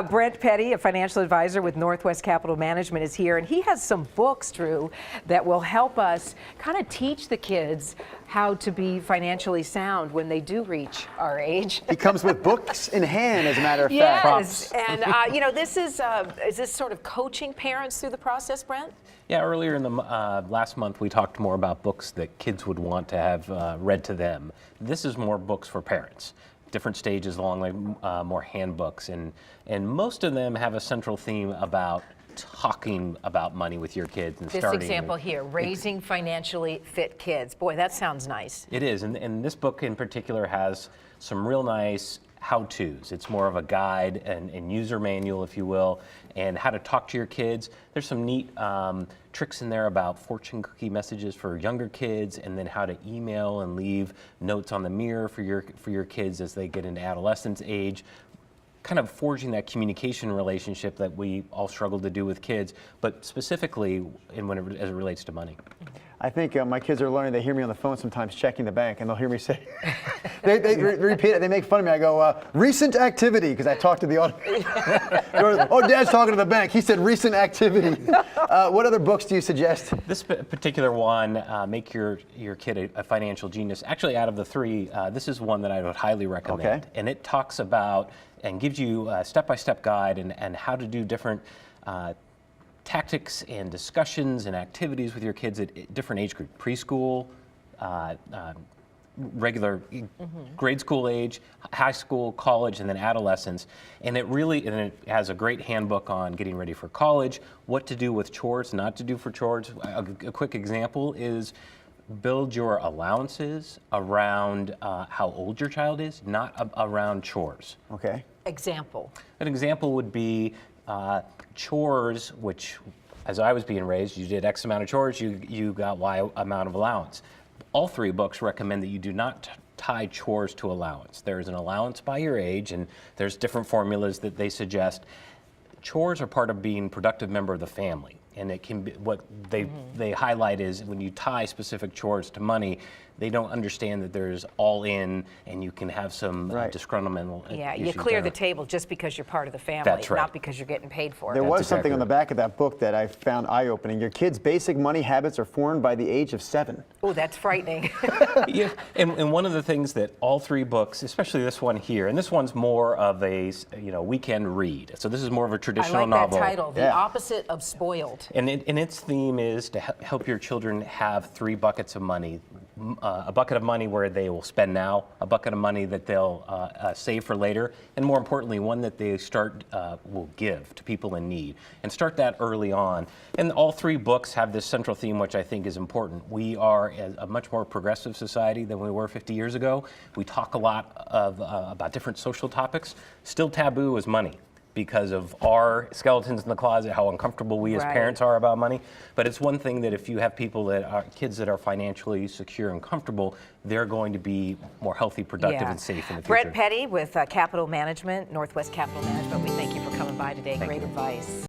Brent Petty, a financial advisor with Northwest Capital Management, is here, and he has some books, Drew, that will help us kind of teach the kids how to be financially sound when they do reach our age. He comes with books in hand, as a matter of yes. fact. Yes, and you know, this is this sort of coaching parents through the process, Brent? Yeah, earlier in the last month, we talked more about books that kids would want to have read to them. This is more books for parents. Different stages along, like more handbooks, and most of them have a central theme about talking about money with your kids and this example here, raising financially fit kids. Boy, that sounds nice. It is, and this book in particular has some real nice how-tos. It's more of a guide and user manual, if you will, and how to talk to your kids. There's some neat tricks in there about fortune cookie messages for younger kids, and then how to email and leave notes on the mirror for your kids as they get into adolescence age. Kind of forging that communication relationship that we all struggle to do with kids, but specifically as it relates to money. I think my kids are learning. They hear me on the phone sometimes checking the bank, and they'll hear me say, they repeat it. They make fun of me. I go, recent activity, because I talk to the audience. Oh, Dad's talking to the bank. He said recent activity. What other books do you suggest? This particular one, Make Your Kid a Financial Genius. Actually, out of the three, this is one that I would highly recommend. Okay. And it talks about and gives you a step-by-step guide and how to do different tactics and discussions and activities with your kids at different age groups, preschool, regular grade school age, high school, college, and then adolescence. And it has a great handbook on getting ready for college, what to do with chores, not to do for chores. A quick example is build your allowances around how old your child is, not around chores. Okay. Example. An example would be chores, which, as I was being raised, you did X amount of chores, you got Y amount of allowance. All three books recommend that you do not tie chores to allowance. There's an allowance by your age, and there's different formulas that they suggest. Chores are part of being a productive member of the family, and it can be what they highlight is when you tie specific chores to money, they don't understand that there's all in, and you can have some disgruntlement. Yeah, you clear the table just because you're part of the family, That's right. not because you're getting paid for it. There was something on the back of that book that I found eye-opening. Your kids' basic money habits are formed by the age of 7. Oh, that's frightening. Yeah, and one of the things that all three books, especially this one here, and this one's more of a weekend read. So this is more of a traditional novel. I like that title, The Opposite of Spoiled. And its theme is to help your children have 3 buckets of money. A bucket of money where they will spend now, a bucket of money that they'll save for later, and more importantly, one that they will give to people in need, and start that early on. And all three books have this central theme, which I think is important. We are a much more progressive society than we were 50 years ago. We talk a lot about different social topics. Still taboo is money, because of our skeletons in the closet, how uncomfortable we as parents are about money. But it's one thing that if you have kids that are financially secure and comfortable, they're going to be more healthy, productive, and safe in the future. Brent Petty with Capital Management, Northwest Capital Management, we thank you for coming by today. Great advice.